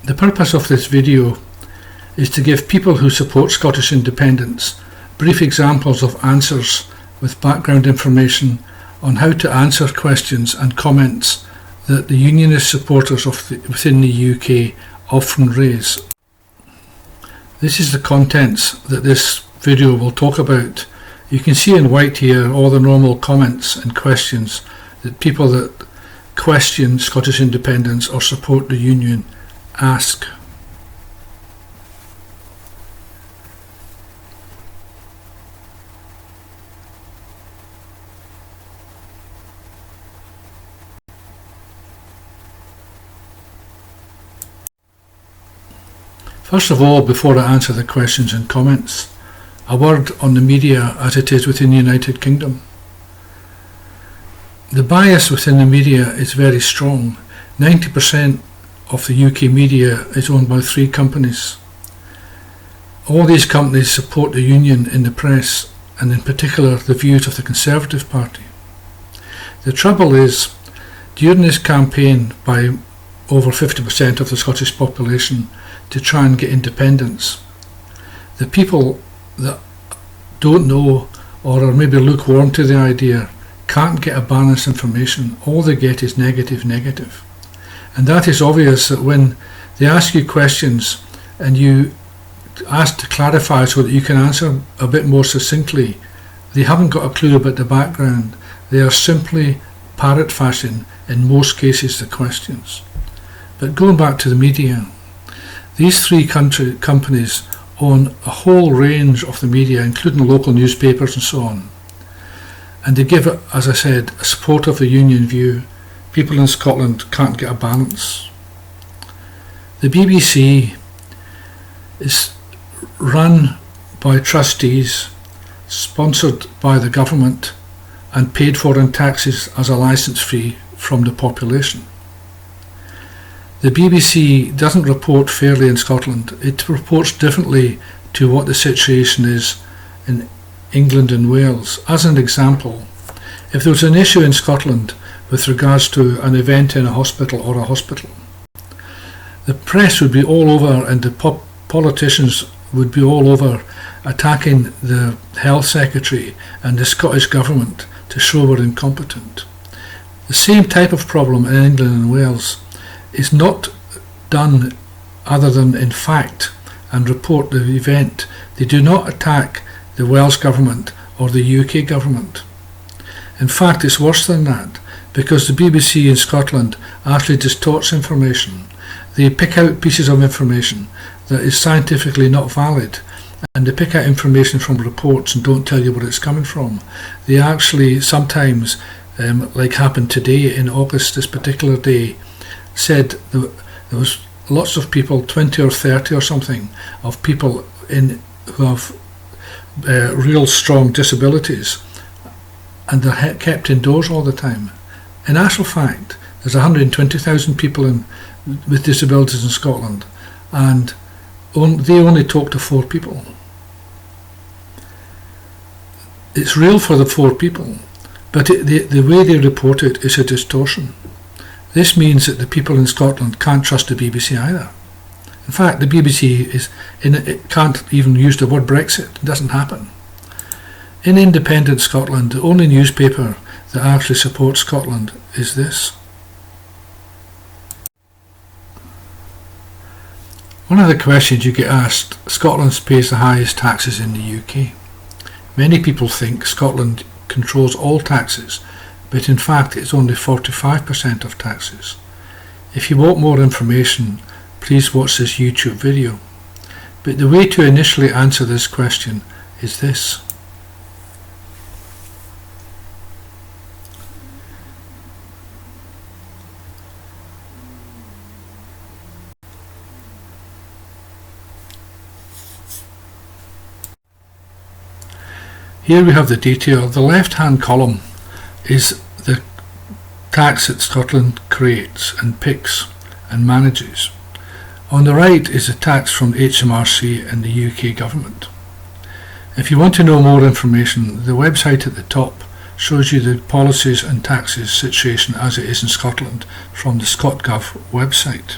The purpose of this video is to give people who support Scottish independence brief examples of answers with background information on how to answer questions and comments that the Unionist supporters within the UK often raise. This is the contents that this video will talk about. You can see in white here all the normal comments and questions that people that question Scottish independence or support the Union ask. First of all, before I answer the questions and comments, a word on the media as it is within the United Kingdom. The bias within the media is very strong. 90% of the UK media is owned by 3 companies. All these companies support the Union in the press, and in particular the views of the Conservative Party. The trouble is, during this campaign by over 50% of the Scottish population to try and get independence, the people that don't know or are maybe lukewarm to the idea can't get a balanced information. All they get is negative. And that is obvious that when they ask you questions and you ask to clarify so that you can answer a bit more succinctly, they haven't got a clue about the background. They are simply parrot fashion in most cases the questions. But going back to the media, these 3 companies own a whole range of the media, including local newspapers and so on. And they give it, as I said, a support of the Union view. People in Scotland can't get a balance. The BBC is run by trustees, sponsored by the government, and paid for in taxes as a licence fee from the population. The BBC doesn't report fairly in Scotland. It reports differently to what the situation is in England and Wales. As an example, if there was an issue in Scotland with regards to an event in a hospital, the press would be all over and the politicians would be all over attacking the Health Secretary and the Scottish Government to show we're incompetent. The same type of problem in England and Wales is not done other than in fact and report the event. They do not attack the Welsh Government or the UK Government. In fact, it's worse than that, because the BBC in Scotland actually distorts information. They pick out pieces of information that is scientifically not valid, and they pick out information from reports and don't tell you where it's coming from. They actually sometimes, like happened today in August, this particular day, said there was lots of people, 20 or 30 or something, of people who have real strong disabilities, and they're kept indoors all the time. In actual fact, there's 120,000 people with disabilities in Scotland, and they only talk to 4 people. It's real for the 4 people, but the way they report it is a distortion. This means that the people in Scotland can't trust the BBC either. In fact, the BBC it can't even use the word Brexit. It doesn't happen. In independent Scotland, the only newspaper that actually supports Scotland is this. One of the questions you get asked, Scotland pays the highest taxes in the UK. Many people think Scotland controls all taxes, but in fact it's only 45% of taxes. If you want more information, please watch this YouTube video. But the way to initially answer this question is this. Here we have the detail. The left-hand column is the tax that Scotland creates and picks and manages. On the right is the tax from HMRC and the UK government. If you want to know more information, the website at the top shows you the policies and taxes situation as it is in Scotland from the ScotGov website.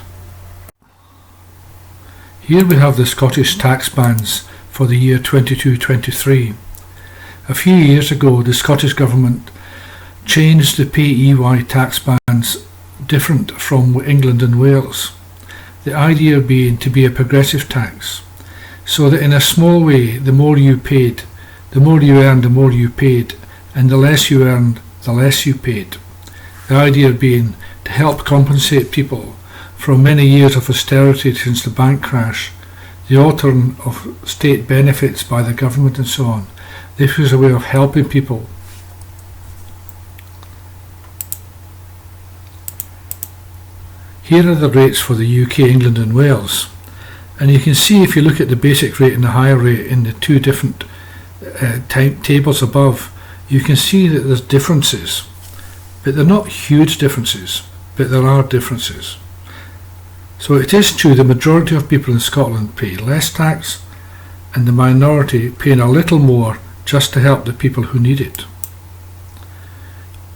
Here we have the Scottish tax bands for the year 22-23. A few years ago, the Scottish Government changed the PEY tax bands different from England and Wales. The idea being to be a progressive tax, so that in a small way, the more you paid, the more you earned, the more you paid, and the less you earned, the less you paid. The idea being to help compensate people from many years of austerity since the bank crash, the altering of state benefits by the government and so on. This was a way of helping people. Here are the rates for the UK, England and Wales. And you can see if you look at the basic rate and the higher rate in the two different tables above, you can see that there's differences. But they're not huge differences, but there are differences. So it is true the majority of people in Scotland pay less tax and the minority paying a little more just to help the people who need it.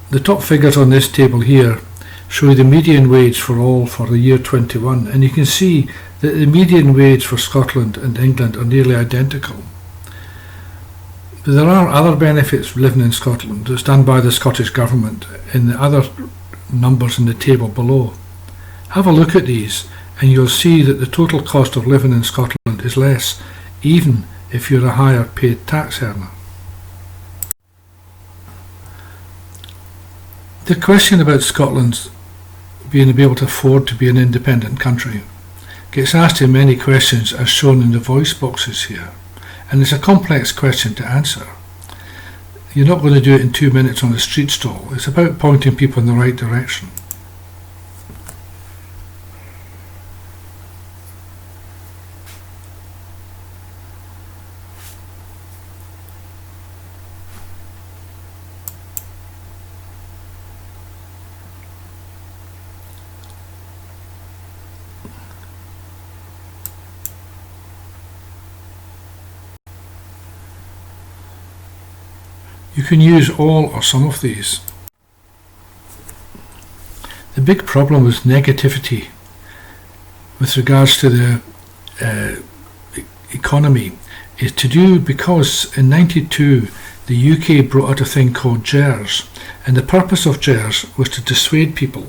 The top figures on this table here show you the median wage for all for the year 21, and you can see that the median wage for Scotland and England are nearly identical. But there are other benefits living in Scotland that's done by the Scottish Government in the other numbers in the table below. Have a look at these and you'll see that the total cost of living in Scotland is less, even if you're a higher paid tax earner. The question about Scotland's being able to afford to be an independent country gets asked in many questions as shown in the voice boxes here, and it's a complex question to answer. You're not going to do it in 2 minutes on a street stall. It's about pointing people in the right direction. You can use all or some of these. The big problem with negativity with regards to the economy is to do because in 92 the UK brought out a thing called GERS, and the purpose of GERS was to dissuade people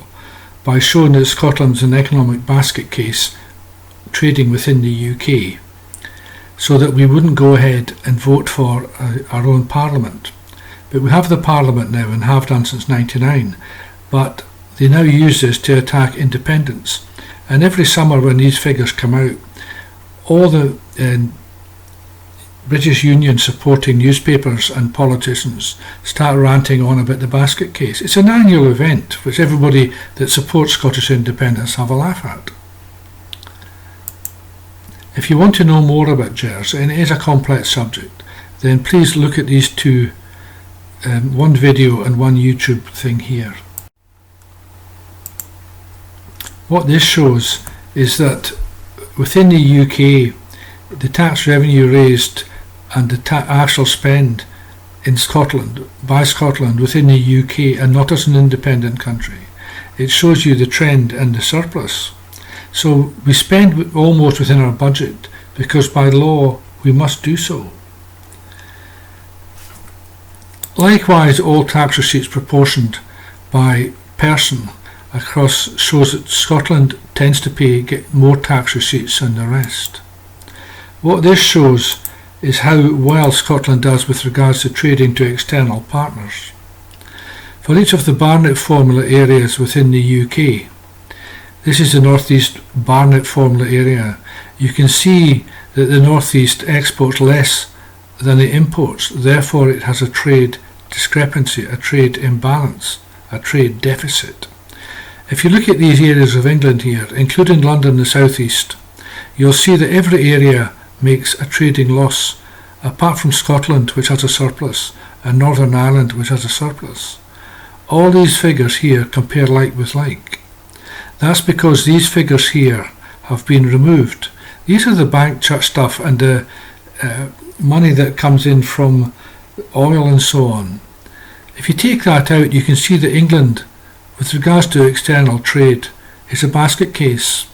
by showing that Scotland's an economic basket case trading within the UK, so that we wouldn't go ahead and vote for our own parliament. But we have the parliament now and have done since 99, but they now use this to attack independence. And every summer when these figures come out, all the British Union supporting newspapers and politicians start ranting on about the basket case. It's an annual event which everybody that supports Scottish independence have a laugh at. If you want to know more about GERS, and it is a complex subject, then please look at these two, one video and one YouTube thing here. What this shows is that within the UK, the tax revenue raised and the actual spend in Scotland, by Scotland within the UK and not as an independent country, it shows you the trend and the surplus. So we spend almost within our budget because by law we must do so. Likewise, all tax receipts proportioned by person across shows that Scotland tends to get more tax receipts than the rest. What this shows is how well Scotland does with regards to trading to external partners. For each of the Barnett Formula areas within the UK, this is the North East Barnett Formula area, you can see that the North East exports less than it imports, therefore it has a trade discrepancy, a trade imbalance, a trade deficit. If you look at these areas of England here, including London and the South East, you'll see that every area makes a trading loss, apart from Scotland, which has a surplus, and Northern Ireland, which has a surplus. All these figures here compare like with like. That's because these figures here have been removed. These are the bank stuff and the money that comes in from oil and so on. If you take that out, you can see that England, with regards to external trade, is a basket case.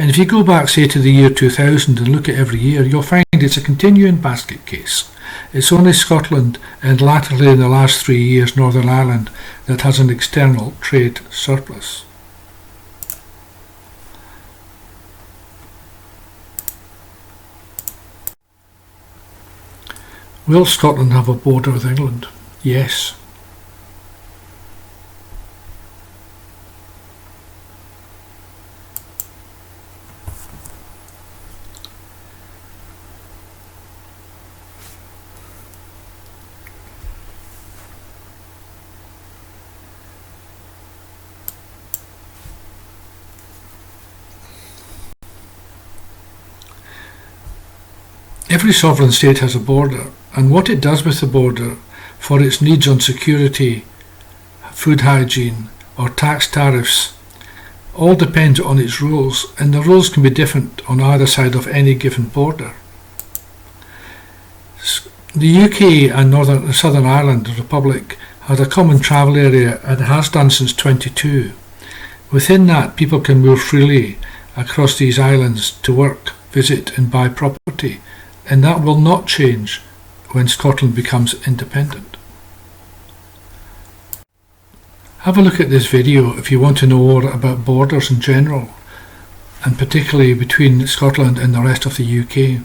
And if you go back, say, to the year 2000 and look at every year, you'll find it's a continuing basket case. It's only Scotland and latterly in the last 3 years Northern Ireland that has an external trade surplus. Will Scotland have a border with England? Yes. Every sovereign state has a border, and what it does with the border for its needs on security, food hygiene, or tax tariffs all depends on its rules, and the rules can be different on either side of any given border. The UK and Southern Ireland, the Republic, has a common travel area and has done since 22. Within that, people can move freely across these islands to work, visit and buy property, and that will not change when Scotland becomes independent. Have a look at this video if you want to know more about borders in general, and particularly between Scotland and the rest of the UK.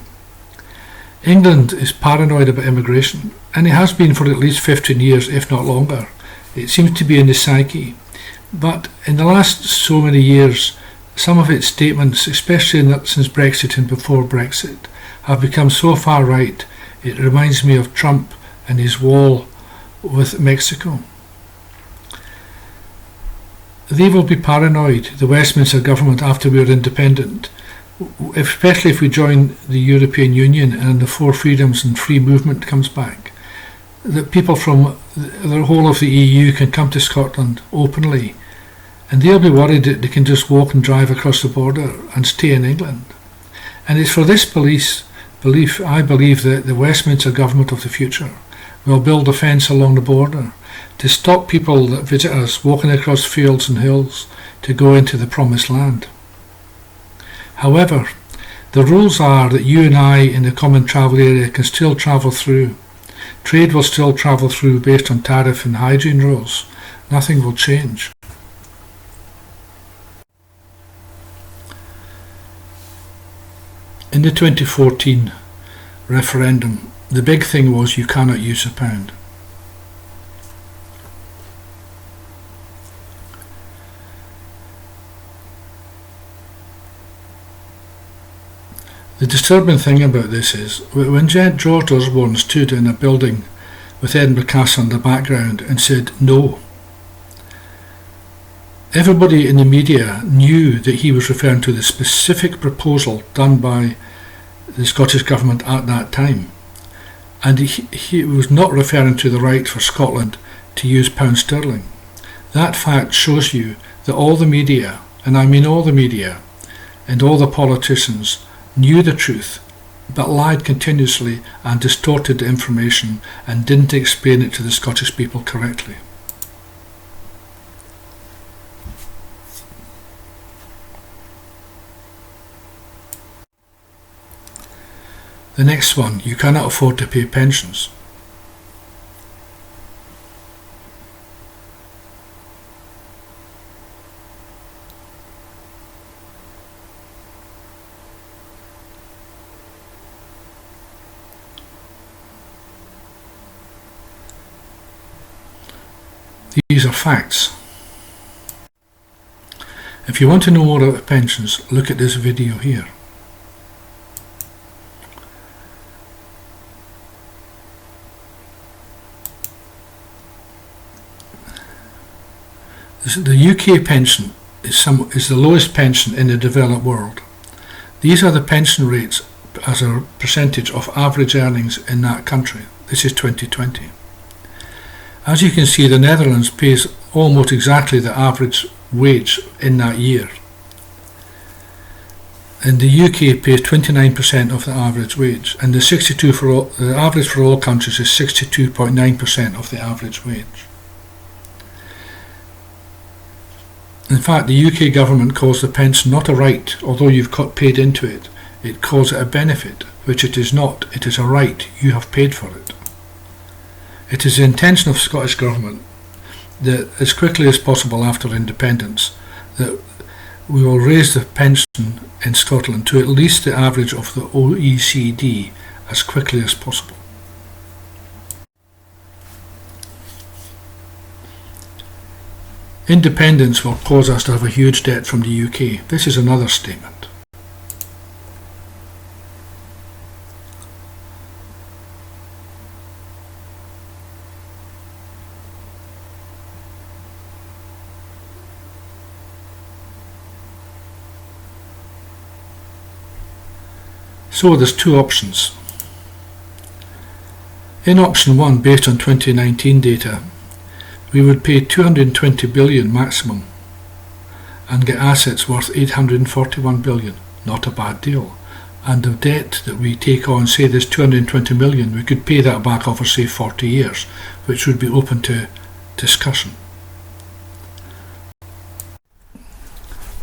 England is paranoid about immigration, and it has been for at least 15 years, if not longer. It seems to be in the psyche. But in the last so many years, some of its statements, especially since Brexit and before Brexit, have become so far right, it reminds me of Trump and his wall with Mexico. They will be paranoid, the Westminster government, after we are independent, especially if we join the European Union and the four freedoms and free movement comes back, that people from the whole of the EU can come to Scotland openly, and they'll be worried that they can just walk and drive across the border and stay in England. And it's for this belief, I believe, that the Westminster government of the future will build a fence along the border to stop people that visit us walking across fields and hills to go into the promised land. However, the rules are that you and I in the common travel area can still travel through. Trade will still travel through based on tariff and hygiene rules. Nothing will change. In the 2014 referendum, the big thing was you cannot use the pound. The disturbing thing about this is, when George Osborne stood in a building with Edinburgh Castle in the background and said no, everybody in the media knew that he was referring to the specific proposal done by the Scottish Government at that time, and he was not referring to the right for Scotland to use pound sterling. That fact shows you that all the media, and I mean all the media, and all the politicians knew the truth, but lied continuously and distorted the information and didn't explain it to the Scottish people correctly. The next one, you cannot afford to pay pensions. These are facts. If you want to know more about pensions, look at this video here. The UK pension is the lowest pension in the developed world. These are the pension rates as a percentage of average earnings in that country. This is 2020. As you can see, the Netherlands pays almost exactly the average wage in that year. And the UK pays 29% of the average wage, and the average for all countries is 62.9% of the average wage. In fact, the UK government calls the pension not a right, although you've paid into it. It calls it a benefit, which it is not. It is a right. You have paid for it. It is the intention of the Scottish Government that as quickly as possible after independence, that we will raise the pension in Scotland to at least the average of the OECD as quickly as possible. Independence will cause us to have a huge debt from the UK. This is another statement. So there's two options. In option 1, based on 2019 data, we would pay 220 billion maximum and get assets worth 841 billion. Not a bad deal. And the debt that we take on, say there's 220 million, we could pay that back over say 40 years, which would be open to discussion.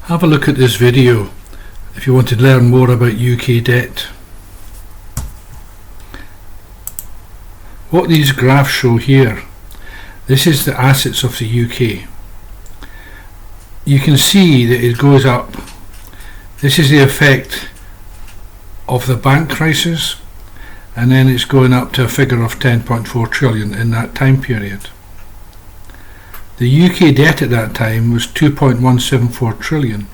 Have a look at this video if you want to learn more about UK debt. What these graphs show here, this is the assets of the UK. You can see that it goes up. This is the effect of the bank crisis, and then it's going up to a figure of 10.4 trillion in that time period. The UK debt at that time was 2.174 trillion.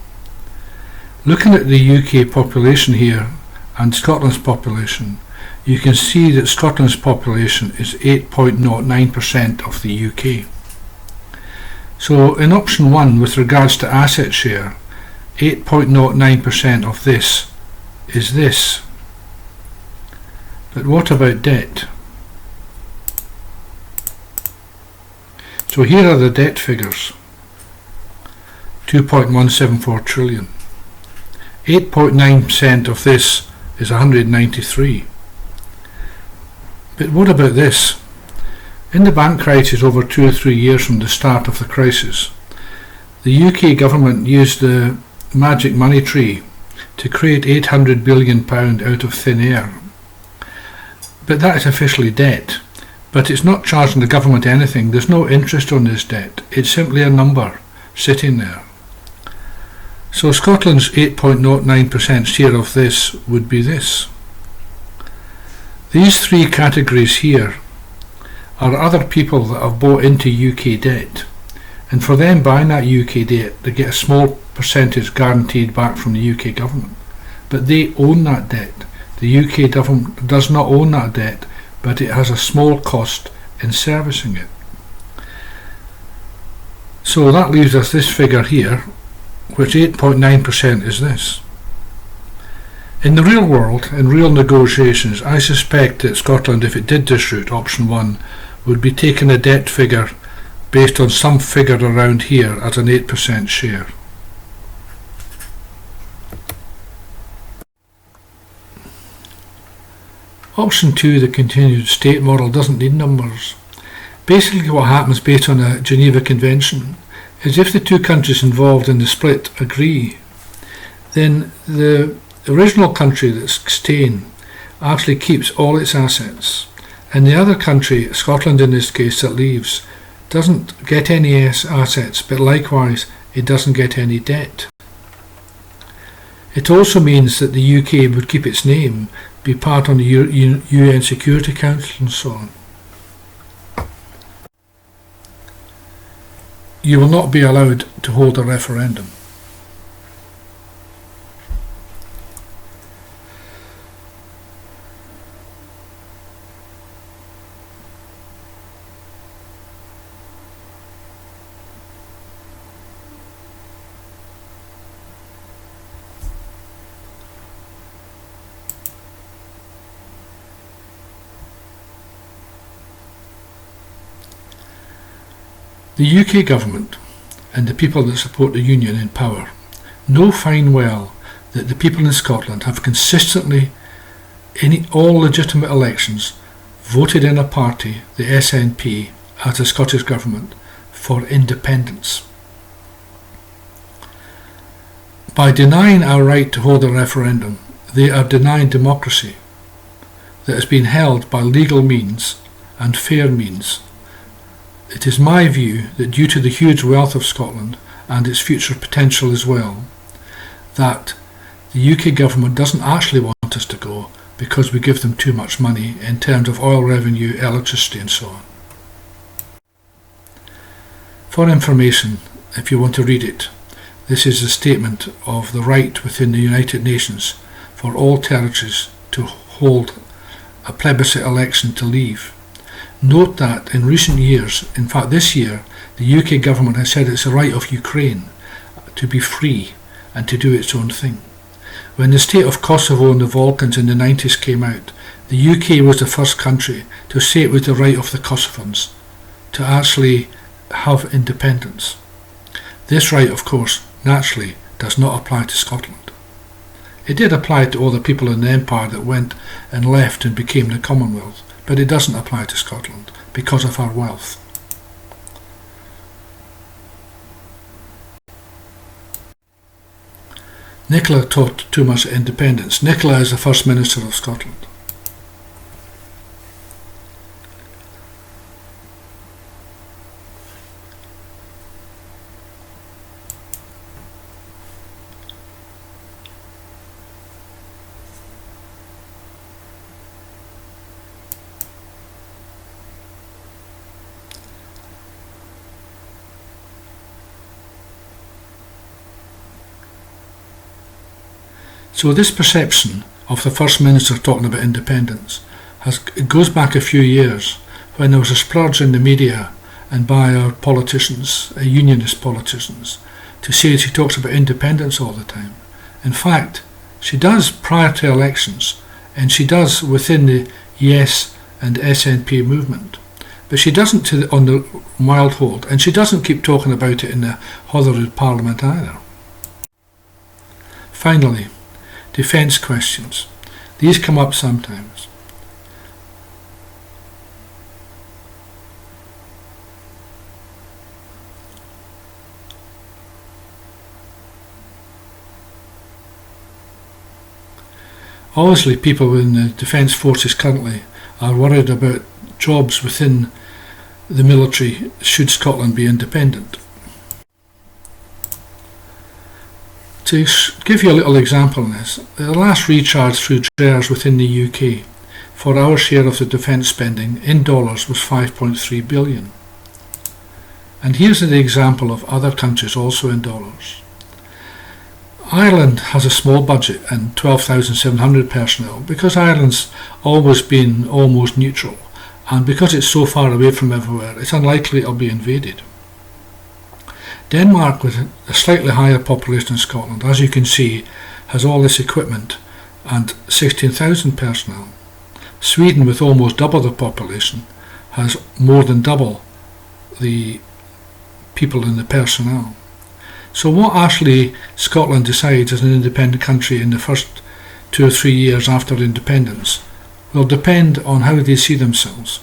Looking at the UK population here and Scotland's population, you can see that Scotland's population is 8.09% of the UK. So in option 1, with regards to asset share, 8.09% of this is this. But what about debt? So here are the debt figures. 2.174 trillion. 8.9% of this is 193. But what about this? In the bank crisis over 2 or 3 years from the start of the crisis, the UK government used the magic money tree to create £800 billion out of thin air. But that is officially debt. But it's not charging the government anything. There's no interest on this debt. It's simply a number sitting there. So Scotland's 8.09% share of this would be this. These three categories here are other people that have bought into UK debt, and for them buying that UK debt they get a small percentage guaranteed back from the UK government, but they own that debt. The UK government does not own that debt, but it has a small cost in servicing it. So that leaves us this figure here, which 8.9% is this. In the real world, in real negotiations, I suspect that Scotland, if it did this route, option 1, would be taking a debt figure based on some figure around here as an 8% share. Option 2, the continued state model, doesn't need numbers. Basically what happens based on a Geneva Convention is if the two countries involved in the split agree, then the original country that's staying actually keeps all its assets, and the other country, Scotland in this case, that leaves, doesn't get any assets, but likewise it doesn't get any debt. It also means that the UK would keep its name, be part of the UN Security Council and so on. You will not be allowed to hold a referendum. The UK government and the people that support the Union in power know fine well that the people in Scotland have consistently, in all legitimate elections, voted in a party, the SNP, as the Scottish Government, for independence. By denying our right to hold a referendum, they are denying democracy that has been held by legal means and fair means. It is my view that due to the huge wealth of Scotland and its future potential as well, that the UK government doesn't actually want us to go because we give them too much money in terms of oil revenue, electricity and so on. For information, if you want to read it, this is a statement of the right within the United Nations for all territories to hold a plebiscite election to leave. Note that in recent years, in fact this year, the UK government has said it's the right of Ukraine to be free and to do its own thing. When the state of Kosovo and the Balkans in the 90s came out, the UK was the first country to say it was the right of the Kosovans to actually have independence. This right, of course, naturally does not apply to Scotland. It did apply to all the people in the empire that went and left and became the Commonwealth, but it doesn't apply to Scotland because of our wealth. Nicola talked too much independence. Nicola is the First Minister of Scotland. So this perception of the First Minister talking about independence it goes back a few years when there was a splurge in the media and by our politicians, Unionist politicians, to say she talks about independence all the time. In fact, she does prior to elections and she does within the Yes and SNP movement. But she doesn't on the mild hold, and she doesn't keep talking about it in the Holyrood Parliament either. Finally, defence questions. These come up sometimes. Obviously, people in the Defence Forces currently are worried about jobs within the military should Scotland be independent. To give you a little example on this, the last recharge through shares within the UK for our share of the defence spending in dollars was 5.3 billion. And here's an example of other countries also in dollars. Ireland has a small budget and 12,700 personnel because Ireland's always been almost neutral, and because it's so far away from everywhere, it's unlikely it'll be invaded. Denmark, with a slightly higher population than Scotland, as you can see, has all this equipment and 16,000 personnel. Sweden, with almost double the population, has more than double the people in the personnel. So what actually Scotland decides as an independent country in the first 2 or 3 years after independence will depend on how they see themselves.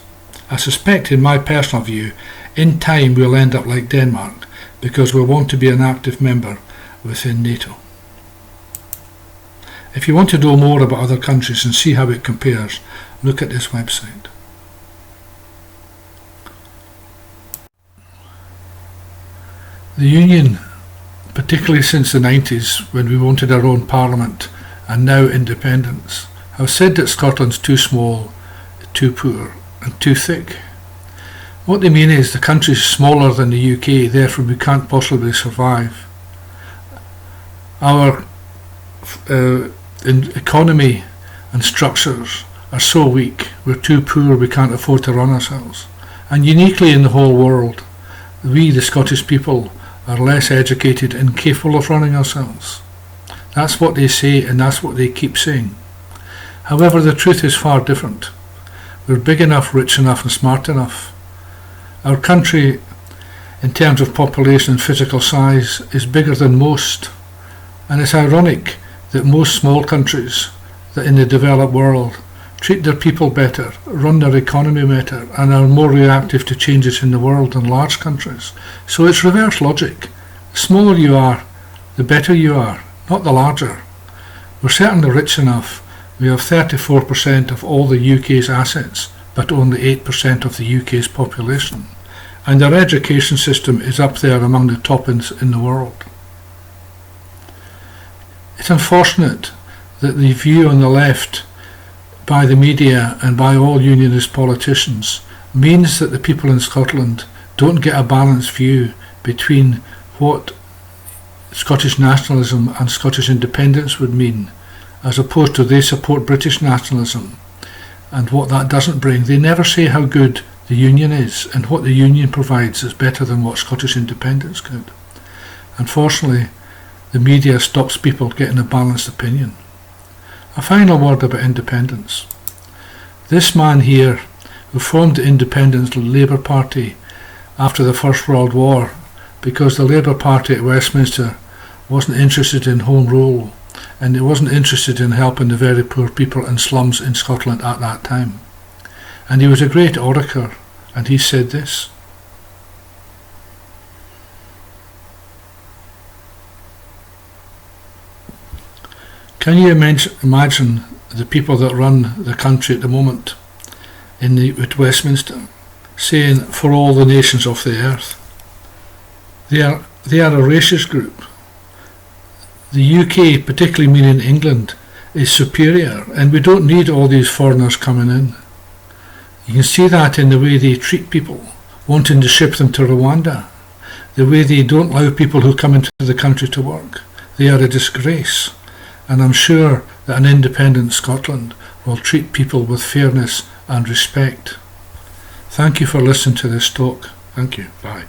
I suspect, in my personal view, in time we'll end up like Denmark, because we want to be an active member within NATO. If you want to know more about other countries and see how it compares, look at this website. The Union, particularly since the 90s when we wanted our own parliament and now independence, have said that Scotland's too small, too poor and too thick. What they mean is the country's smaller than the UK, therefore we can't possibly survive. Our economy and structures are so weak, we're too poor, we can't afford to run ourselves. And uniquely in the whole world, we, the Scottish people, are less educated and capable of running ourselves. That's what they say and that's what they keep saying. However, the truth is far different. We're big enough, rich enough and smart enough. Our country, in terms of population and physical size, is bigger than most, and it's ironic that most small countries that in the developed world treat their people better, run their economy better, and are more reactive to changes in the world than large countries. So it's reverse logic. The smaller you are, the better you are, not the larger. We're certainly rich enough. We have 34% of all the UK's assets, but only 8% of the UK's population. And our education system is up there among the top in the world. It's unfortunate that the view on the left by the media and by all Unionist politicians means that the people in Scotland don't get a balanced view between what Scottish nationalism and Scottish independence would mean, as opposed to they support British nationalism and what that doesn't bring. They never say how good the Union is, and what the Union provides is better than what Scottish independence could. Unfortunately, the media stops people getting a balanced opinion. A final word about independence. This man here, who formed the Independent Labour Party after the First World War, because the Labour Party at Westminster wasn't interested in Home Rule, and it wasn't interested in helping the very poor people in slums in Scotland at that time. And he was a great orator, and he said this: can you imagine the people that run the country at the moment at Westminster saying, for all the nations of the earth? They are a racist group. The UK, particularly meaning England, is superior, and we don't need all these foreigners coming in. You can see that in the way they treat people, wanting to ship them to Rwanda, the way they don't allow people who come into the country to work. They are a disgrace, and I'm sure that an independent Scotland will treat people with fairness and respect. Thank you for listening to this talk. Thank you. Bye.